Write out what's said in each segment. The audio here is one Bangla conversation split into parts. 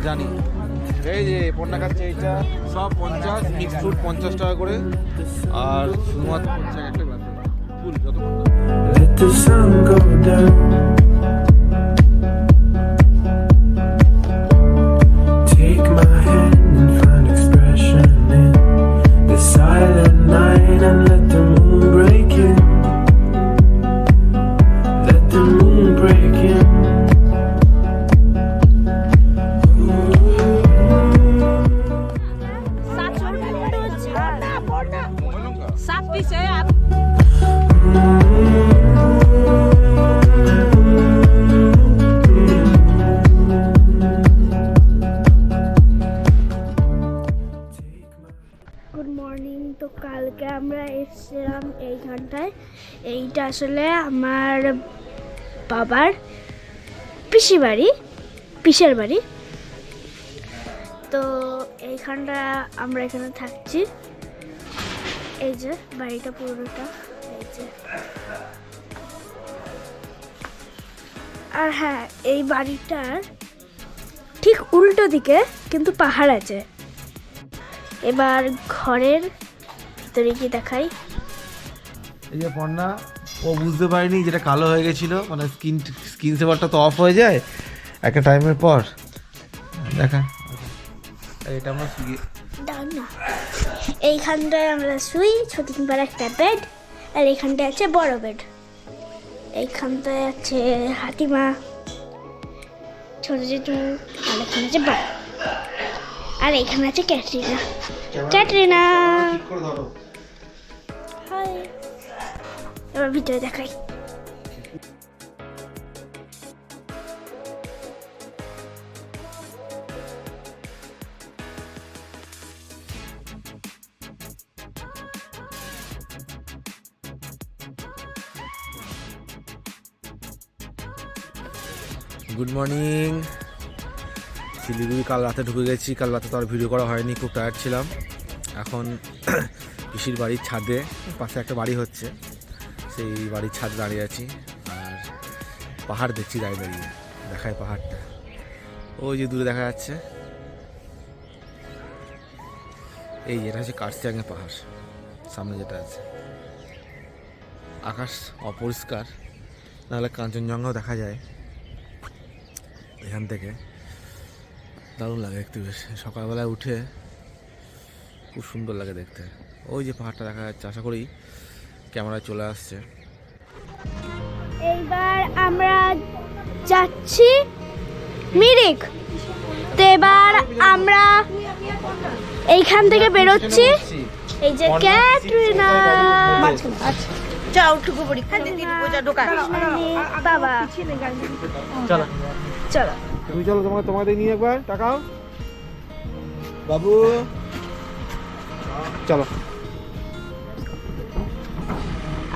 জানি। এই যে পন্না খাচ্ছে, এইটা সব 50, মিক্স ফ্রুট 50 টাকা করে, আর শুধুমাত্র 50 একটা গ্লাস ফুল যত Panna. Let the sun go down. Take my hand and find expression in the silent night and let the moon break in. Let the moon break in. Good morning. তো কালকে আমরা এসেছিলাম এইখানটায়। এইটা আসলে আমার বাবার পিসের বাড়ি। তো এইখানটা আমরা এখানে থাকছি। এই যে বাড়িটা পুরোটা, এই যে। আর হ্যাঁ, এই বাড়িটার ঠিক উল্টো দিকে কিন্তু পাহাড় আছে। এবার ঘরের ভিতরে কি দেখাই। এই যে পন্না, ও বুঝতে পারেনি যেটা কালো হয়ে গেছিল, মানে স্কিন সেভারটা তো অফ হয়ে যায় একটা টাইমের পর। দেখা এটা আমরা দাও না। এইখানটায় আমরা শুই, ছোট কিংবা একটা বেড, আর এইখানটায় আছে বড় বেড। এইখানটায় আছে হাতিমা, ছোট জেঠু, আর এখানে আছে বাবা, আর এইখানে আছে ক্যাটরিনা। হাই। এবার ভিতরে দেখাই। Good morning. শিলিগুড়ি কাল রাতে ঢুকে গেছি। কাল রাতে তো আর ভিডিও করা হয়নি, খুব টায়ার্ড ছিলাম। এখন পিসির বাড়ির ছাদে, পাশে একটা বাড়ি হচ্ছে, সেই বাড়ির ছাদে দাঁড়িয়ে আছি আর পাহাড় দেখছি দাঁড়িয়ে দাঁড়িয়ে। দেখায় পাহাড়টা, ওই যে দূরে দেখা যাচ্ছে। এই যেটা হচ্ছে কার্সিয়াংয়ের পাহাড়, সামনে যেটা আছে। আকাশ অপরিষ্কার, নাহলে কাঞ্চনজঙ্ঘাও দেখা যায় এখান থেকে। দারুণ লাগে দেখতে, বেশ সকালবেলায় উঠে খুব সুন্দর লাগে দেখতে। ওই যে পাহাড়টা দেখা যাচ্ছে, আশা করি ক্যামেরায় চলে আসছে। এইবার আমরা যাচ্ছি মিরিক। তো এবার আমরা এইখান থেকে বেরোচ্ছি। এই যে ক্যাটরিনা, যাও টুকু পরীক্ষা দিদি বোঝা ঢোকা বাবা। চলো চলো তুমি চলো, তোমাদের নিয়ে একবার টাকাও বাবু, চলো।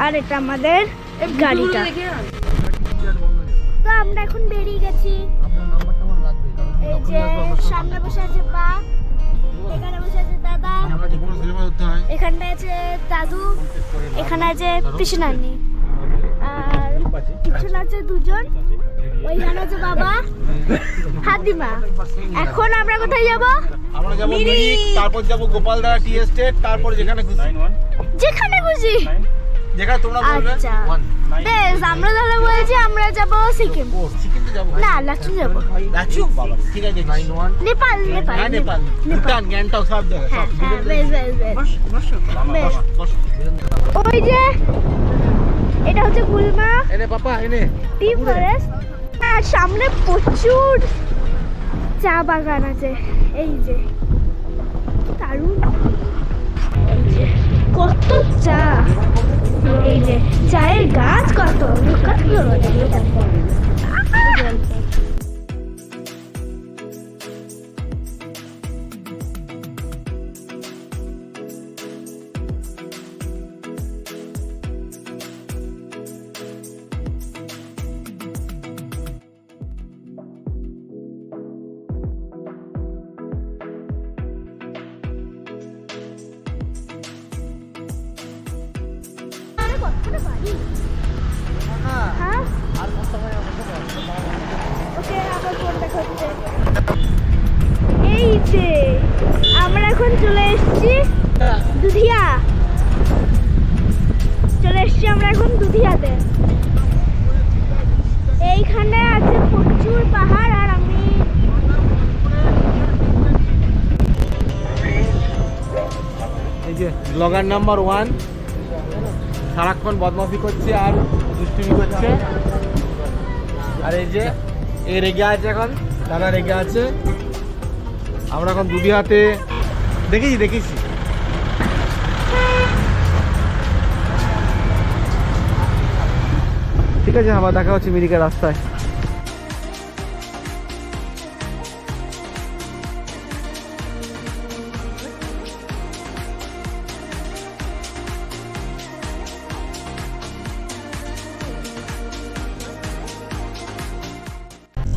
আর এটা আমাদের গাড়িটা। তো আমরা এখন বেরিয়ে গেছি। এই যে সামনে বসে আছে মা, এখানে বসে আছে দাদা, এখানটা আছে দাদু, এখানে আছে পিসি নানি, আর পিছনে আছে দুজন, ওইখানে আছে বাবা, হাতিমা। এখন আমরা কোথায় যাব? আমরা যাব মিরিক, তারপর যাব গোপালদারা টি এস্টেট, তারপর যেখানে খুশি। যেখানে খুশি, যেখানে তোমরা বলবে। আচ্ছা বেশ, আমরা তাহলে বলছি আমরা যাব সিকিম। সিকিম তো যাব না, লাচুং যাব। লাচুং, বাবা ঠিক আছে। 91 নেপাল, নেপাল, হ্যাঁ নেপাল, ভুটান, গ্যাংটক সব জায়গা সব। হ্যাঁ, বেশ বেশ বেশ বেশ। বস। ওই যে এটা হচ্ছে গুলমা এনে পাপা, এনে টি ফরেস্ট, আর সামনে প্রচুর চা বাগান আছে। এই যে দারুণ, এই যে কত চা, এই যে চায়ের গাছ কত কতগুলো। হচ্ছে আমরা এখন চলে এসেছি দুধিয়া। চলে এসেছি আমরা এখন দুধিয়াতে। এইখানে আছে প্রচুর পাহাড় আর আমি এই যে ব্লগার নাম্বার 1 সারাক্ষণ বদমাশি করছে আর দুষ্টুমি করছে। আর এই যে এ রেগে আছে, এখন দাদা রেগে আছে। আমরা এখন দুধিয়াতে দেখেছি ঠিক আছে, আবার দেখা হচ্ছে মিরিকের রাস্তায়।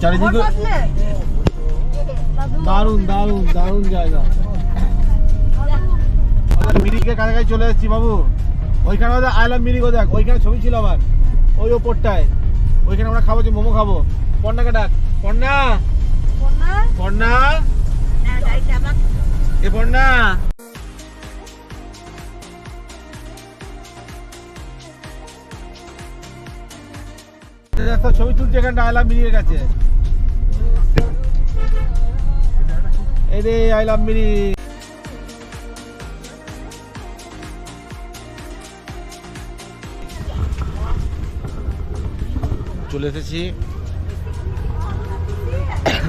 চারিদিকে দারুণ দারুণ দারুণ জায়গা। মিরিকের কাছাকাছি চলে এসেছি বাবু। ওইখানে আই লাভ মিরিক, দেখ ওইখানে ছবি ছিল আমার, ওই ওপরটায়। ওইখানে আমরা খাবো, যে মোমো খাবো। পর্ণাকে ডাক, পর্ণা পর্ণা এ পর্ণা। ছবি তুলছে এখানটা আই লাভ মিরিকের কাছে। এই রে আই লাভ মিরিক। চলে এসেছি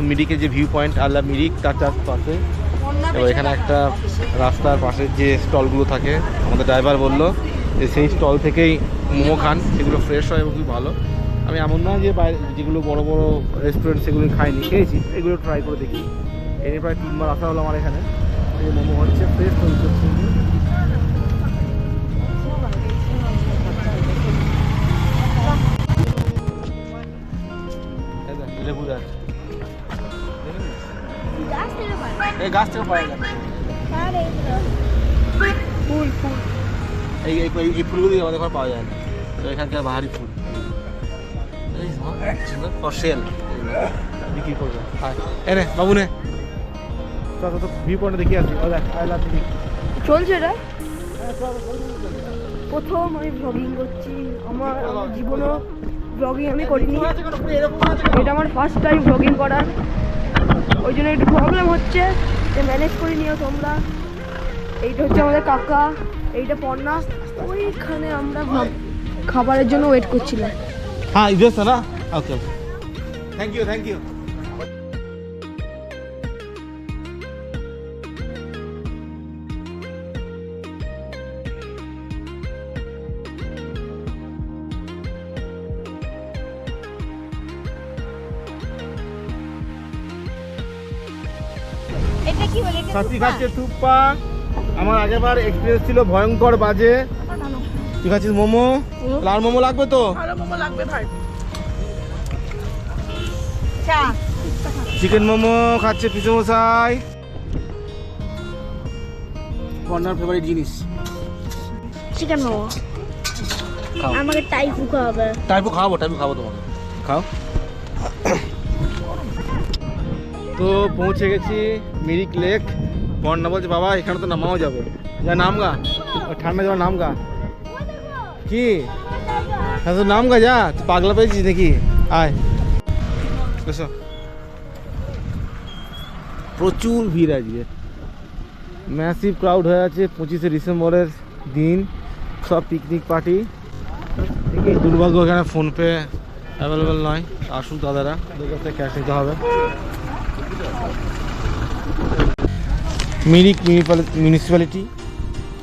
মিরিকের যে view point I love Mirik, তার চারপাশে। এবার এখানে একটা রাস্তার পাশে যে স্টলগুলো থাকে, আমাদের ড্রাইভার বললো যে সেই স্টল থেকেই মোমো খান, সেগুলো ফ্রেশ হয় এবং খুব ভালো। আমি এমন নয় যে বাইরে যেগুলো বড় বড় রেস্টুরেন্ট সেগুলো খাইনি, খেয়েছি, এগুলো ট্রাই করে দেখি। এর প্রায় 3 বার আসা হলো আমার এখানে। এই মোমো হচ্ছে ফ্রেশ তৈরি করছে। লেবু দেখ, এই গাছ থেকে পাওয়া যায়। এই ফুলগুলি আমাদের ঘরে পাওয়া যায় না, তো এখানকার বাহারি ফুল সেল বিক্রি করবে। এনে বাবু নে, তো ভিউ পয়েন্টে দেখি আসি। চলছে রে। প্রথম আমি ভ্লগিং করছি, আমার জীবনেও ভ্লগিং আমি করিনি, এটা আমার ফার্স্ট টাইম ভ্লগিং করার। ওই জন্য একটু প্রবলেম হচ্ছে, ম্যানেজ করে নিও তোমরা। এইটা হচ্ছে আমাদের কাকা, এইটা পর্ণা। ওইখানে আমরা খাবারের জন্য ওয়েট করছিলাম। হ্যাঁ ইদেশ না, ওকে ওকে, থ্যাংক ইউ থ্যাংক ইউ। এটা কি বলে? সাথী খাচ্ছে থুপ্পা। আমার আগেরবার এক্সপিরিয়েন্স ছিল ভয়ঙ্কর বাজে। তুই খাচ্ছিস মোমো? লাল মোমো লাগবে তো? মোমো লাগবে ভাই। চিকেন মোমো খাচ্ছে পিসে মশাই। কর্নার ফেভারিট জিনিস চিকেন মোমো। খাও। আমাকে টাইপু খাওয়াবে। টাইপু খাবো তোমাকে, খাও। তো পৌঁছে গেছি মিরিক লেক। বন্যা বলছে বাবা এখানে তো নামাও যাবে, যা নামগা, ঠান্ডা যাওয়ার নামগা। কি হ্যাঁ তো নামগা, যা পাগলা পেয়েছিস নাকি? আয় এসো। প্রচুর ভিড় আজকে, ম্যাসিভ ক্রাউড হয়ে আছে। 25শে ডিসেম্বরের দিন, সব পিকনিক পার্টি। দুর্ভাগ্য এখানে ফোনপে অ্যাভেলেবেল নয়, আসুন দাদারা, ওদের কাছে ক্যাশ নিতে হবে। মিরিক মিউনিসিপ্যালিটি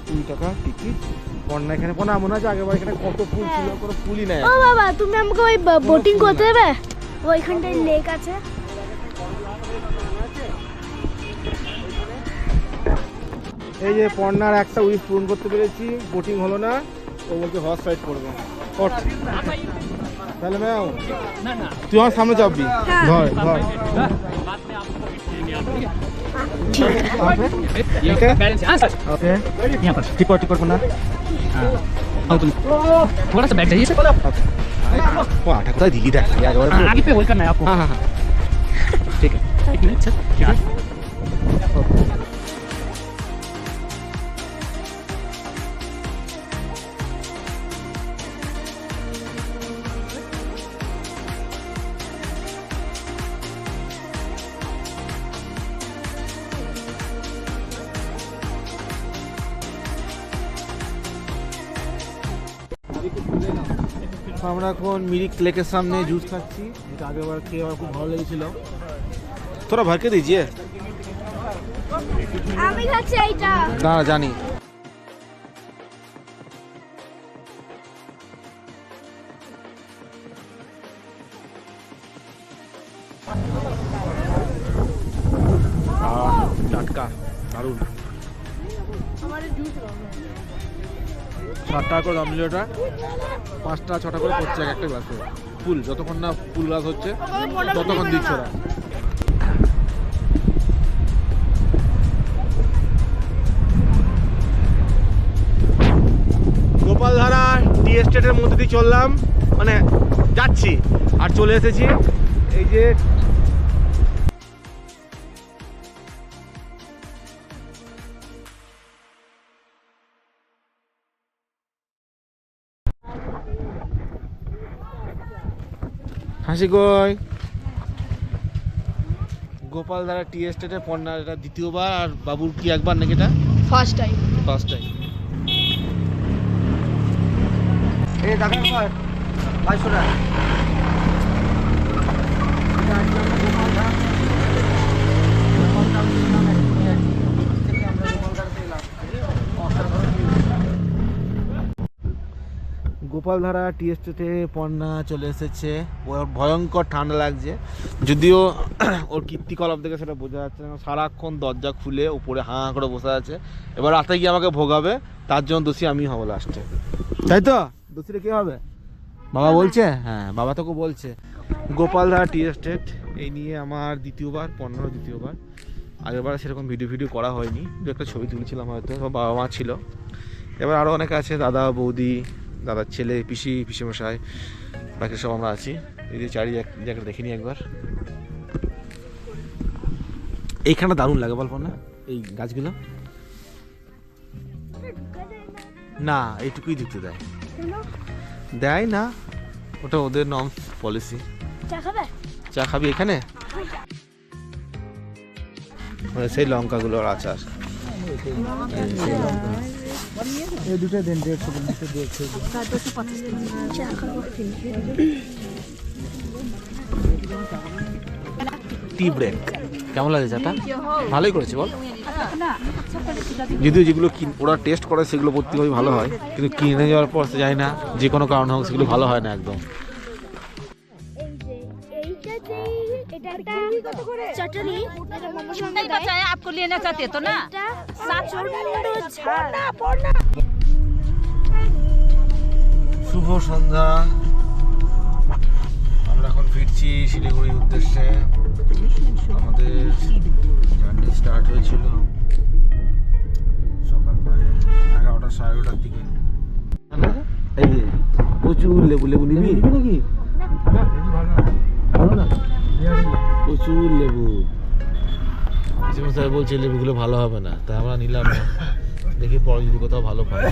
2 টাকা টিকিট। বন্যা এখানে কোনো মনে আছে আগেবার এখানে কত ফুল ছিল, কোনো ফুলই নাই। ও বাবা, তুমি আমাকে ওই বোটিং করতে দেবে? ওইখানটায় লেক আছে। এই যে পর্ণার একটা উইশ পূরণ করতে পেরেছি, বোটিং হলো না, ও বলছে হর্স রাইড করবে। তাহলে ম্যাও তুই আমার সামনে চাপবি, ধর ধর। ओके यहाँ पर टिकट करना। थोड़ा सा बैठ जाइए सर। वो आटा को दिल्ली आगे पे होल्ड करना है आपको। हाँ हाँ हाँ ठीक है, 1 मिनट सर। আমরা এখন মিরিক লেকের সামনে জুস খাচ্ছি, যেটা আগেবার খেয়ে আমার খুব ভালো লেগেছিল। তোরা ভরকে দিয়েছিয়ে? আমি খাচ্ছি এইটা। না জানি। টাটকা, দারুণ। 60 টাকা করে দাম নিল এটা, 5টা 6টা করে পড়ছে এক একটা গ্লাসে। ফুল যতক্ষণ না ফুল গ্লাস হচ্ছে ততক্ষণ দিচ্ছে ওরা। গোপালধারা টি এস্টেটের মধ্যে দিয়ে চললাম, মানে যাচ্ছি আর চলে এসেছি এই যে হাসি কই। গোপালধারা টি এস্টেটে পড়নার এটা দ্বিতীয়বার, আর বাবুর কি একবার নাকি এটা ফার্স্ট টাইম। First time. এই দেখেন ভাই 500 টাকা। গোপালধারা টি এস্টেটে পণ্যা চলে এসেছে। ভয়ঙ্কর ঠান্ডা লাগছে, যদিও ওর কীর্তিকলাপ থেকে সেটা বোঝা যাচ্ছে না। সারাক্ষণ দরজা খুলে উপরে হাঁ করে বসে আছে। এবার রাতে গিয়ে আমাকে ভোগাবে, তার জন্য দোষী আমি হবো লাস্টে, তাই তো? দোষীরা কে হবে? বাবা বলছে, হ্যাঁ বাবা তোকে বলছে। গোপালধারা টি এস্টেট এই নিয়ে আমার দ্বিতীয়বার, পণ্যার দ্বিতীয়বার। আগেরবার সেরকম ভিডিও করা হয়নি, দু একটা ছবি তুলেছিলাম হয়তো, সব বাবা মা ছিল। এবার আরও অনেকে আছে, দাদা বৌদি, দাদার ছেলে, পিসিমশাই, বাকি সব আমরা আছি। এই যে চারি জায়গাটা দেখিনি একবার। এইখানটা দারুণ লাগে বল না, এই গাছগুলো। না এইটুকুই ঢুকতে দেয়, দেয় না, ওটা ওদের নর্ম পলিসি। চা খাবে? চা খাবি এখানে? মানে সেই লঙ্কাগুলোর আচার। এই দুটো দেন 150 চা খাবো। টি ব্রেক কেমন লাগে চাটা? ভালোই করেছে বল। যদিও যেগুলো ওরা টেস্ট করে সেগুলো প্রত্যেকভাবে ভালো হয়, কিন্তু কিনে যাওয়ার পর সে যায় না, যে কোনো কারণ হোক সেগুলো ভালো হয় না একদম। चटनी नहीं बचाया आपको लेना चाहते तो ना শুভ সন্ধ্যা। আমরা এখন ফিরছি শিলিগুড়ির উদ্দেশ্যে। আমাদের জার্নি স্টার্ট হয়েছিল সকাল প্রায় 11টা 11:30টার দিকে। এই যে প্রচুর লেবু নিবি নাকি? ভালো না, প্রচুর লেবু। স্যার বলছে লেবুগুলো ভালো হবে না, তাই আমরা নিলাম না, দেখি পরে যদি কোথাও ভালো পাই।